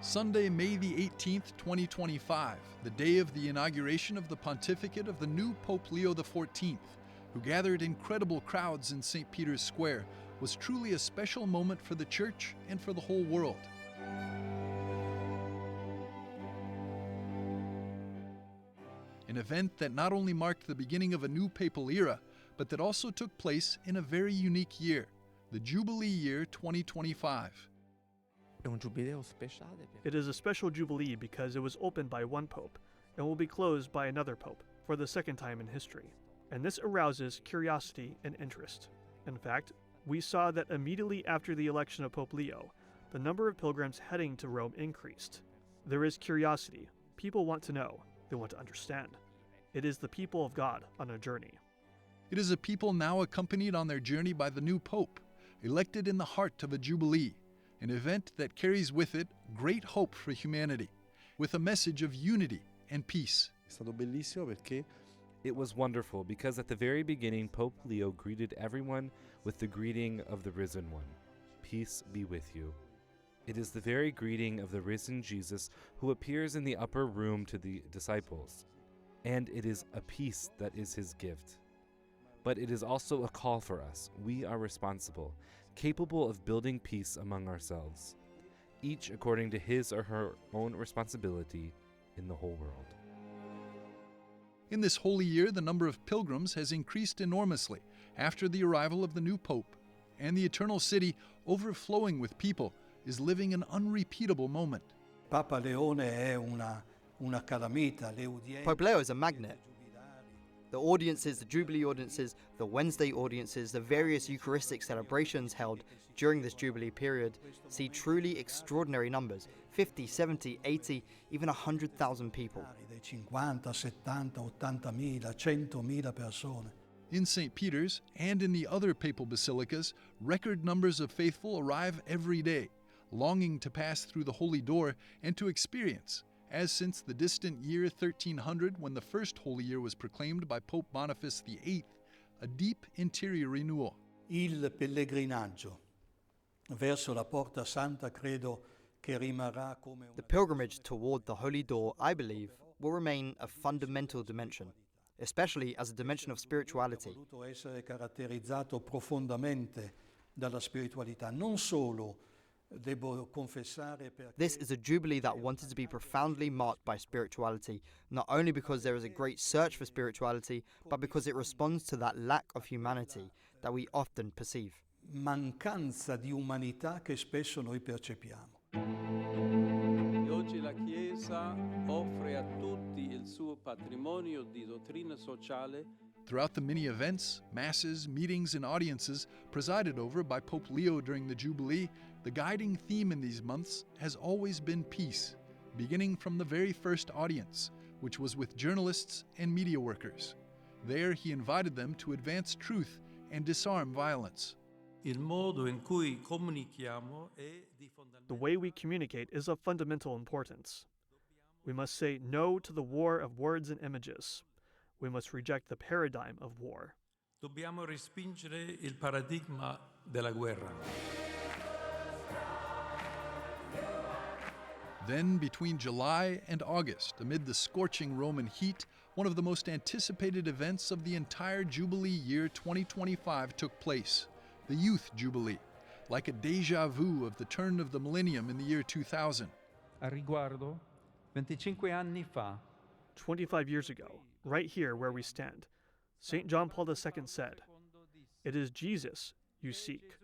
Sunday, May the 18th, 2025, the day of the inauguration of the pontificate of the new Pope Leo XIV, who gathered incredible crowds in St. Peter's Square, was truly a special moment for the Church and for the whole world. An event that not only marked the beginning of a new papal era, but that also took place in a very unique year, the Jubilee Year 2025. It is a special jubilee because it was opened by one pope and will be closed by another pope for the second time in history. And this arouses curiosity and interest. In fact, we saw that immediately after the election of Pope Leo, the number of pilgrims heading to Rome increased. There is curiosity. People want to know. They want to understand. It is the people of God on a journey. It is a people now accompanied on their journey by the new pope, elected in the heart of a jubilee, an event that carries with it great hope for humanity, with a message of unity and peace. It was wonderful because at the very beginning, Pope Leo greeted everyone with the greeting of the risen one. Peace be with you. It is the very greeting of the risen Jesus who appears in the upper room to the disciples. And it is a peace that is his gift. But it is also a call for us. We are responsible, capable of building peace among ourselves, each according to his or her own responsibility in the whole world. In this holy year, the number of pilgrims has increased enormously after the arrival of the new pope, and the eternal city, overflowing with people, is living an unrepeatable moment. Pope Leo is a magnet. The audiences, the Jubilee audiences, the Wednesday audiences, the various Eucharistic celebrations held during this Jubilee period see truly extraordinary numbers, 50, 70, 80, even 100,000 people. In St. Peter's and in the other papal basilicas, record numbers of faithful arrive every day, longing to pass through the Holy Door and to experience, as since the distant year 1300 when the first Holy Year was proclaimed by Pope Boniface VIII, a deep interior renewal. Il pellegrinaggio verso la Porta Santa credo che rimarrà come The pilgrimage toward the Holy Door, I believe, will remain a fundamental dimension, especially as a dimension of spirituality. Ha voluto essere caratterizzato profondamente dalla spiritualità, non solo. This is a jubilee that wanted to be profoundly marked by spirituality, not only because there is a great search for spirituality, but because it responds to that lack of humanity that we often perceive. Mancanza di umanità che spesso noi percepiamo. Oggi la Chiesa offre a tutti il suo patrimonio di dottrina sociale. Throughout the many events, masses, meetings, and audiences presided over by Pope Leo during the Jubilee, the guiding theme in these months has always been peace, beginning from the very first audience, which was with journalists and media workers. There he invited them to advance truth and disarm violence. The way we communicate is of fundamental importance. We must say no to the war of words and images. We must reject the paradigm of war. Dobbiamo respingere il paradigma della guerra. Then, between July and August, amid the scorching Roman heat, one of the most anticipated events of the entire Jubilee year 2025 took place, the Youth Jubilee, like a déjà vu of the turn of the millennium in the year 2000. A riguardo, 25 anni fa, 25 years ago, right here where we stand, St. John Paul II said, "It is Jesus you seek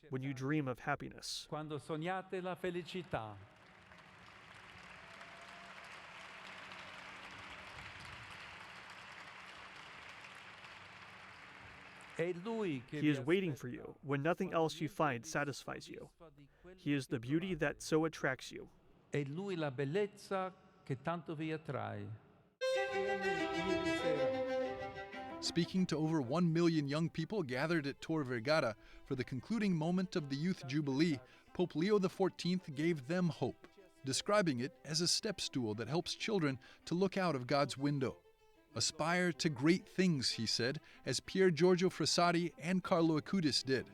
when you dream of happiness." quando sognate la felicità. He is waiting for you when nothing else you find satisfies you. He is the beauty that so attracts you. È lui la bellezza che tanto vi attrae. Speaking to over 1 million young people gathered at Tor Vergata for the concluding moment of the Youth Jubilee, Pope Leo XIV gave them hope, describing it as a step stool that helps children to look out of God's window. Aspire to great things, he said, as Pier Giorgio Frassati and Carlo Acutis did,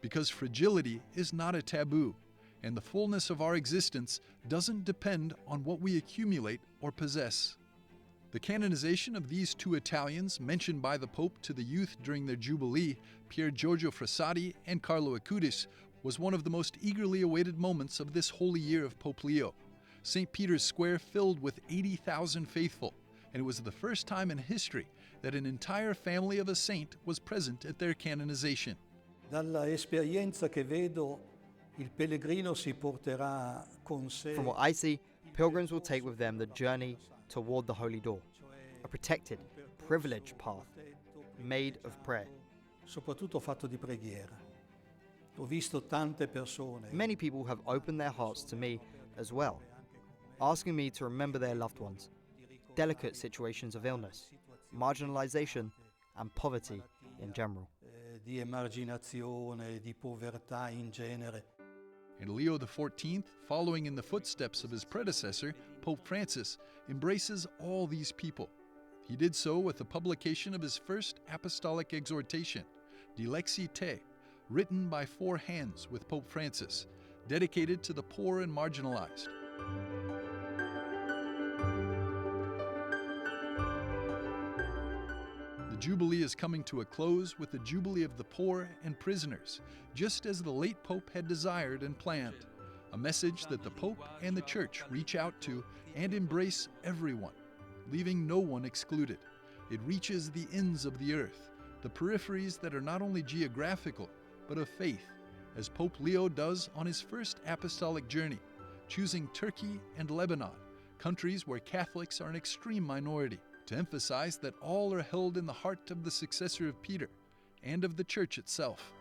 because fragility is not a taboo, and the fullness of our existence doesn't depend on what we accumulate or possess. The canonization of these two Italians mentioned by the Pope to the youth during their Jubilee, Pier Giorgio Frassati and Carlo Acutis, was one of the most eagerly awaited moments of this holy year of Pope Leo. St. Peter's Square filled with 80,000 faithful, and it was the first time in history that an entire family of a saint was present at their canonization. Dalla esperienza che vedo, il pellegrino si porterà con sé. From what I see, pilgrims will take with them the journey toward the holy door, a protected, privileged path, made of prayer. Soprattutto fatto di preghiera. Ho visto tante persone. Many people have opened their hearts to me as well, asking me to remember their loved ones, delicate situations of illness, marginalization, and poverty in general. Di emarginazione, di povertà in genere. And Leo XIV, following in the footsteps of his predecessor, Pope Francis, embraces all these people. He did so with the publication of his first apostolic exhortation, De Lexi Te, written by 4 hands with Pope Francis, dedicated to the poor and marginalized. The Jubilee is coming to a close with the Jubilee of the poor and prisoners, just as the late Pope had desired and planned, a message that the Pope and the Church reach out to and embrace everyone, leaving no one excluded. It reaches the ends of the earth, the peripheries that are not only geographical, but of faith, as Pope Leo does on his first apostolic journey, choosing Turkey and Lebanon, countries where Catholics are an extreme minority, to emphasize that all are held in the heart of the successor of Peter and of the Church itself.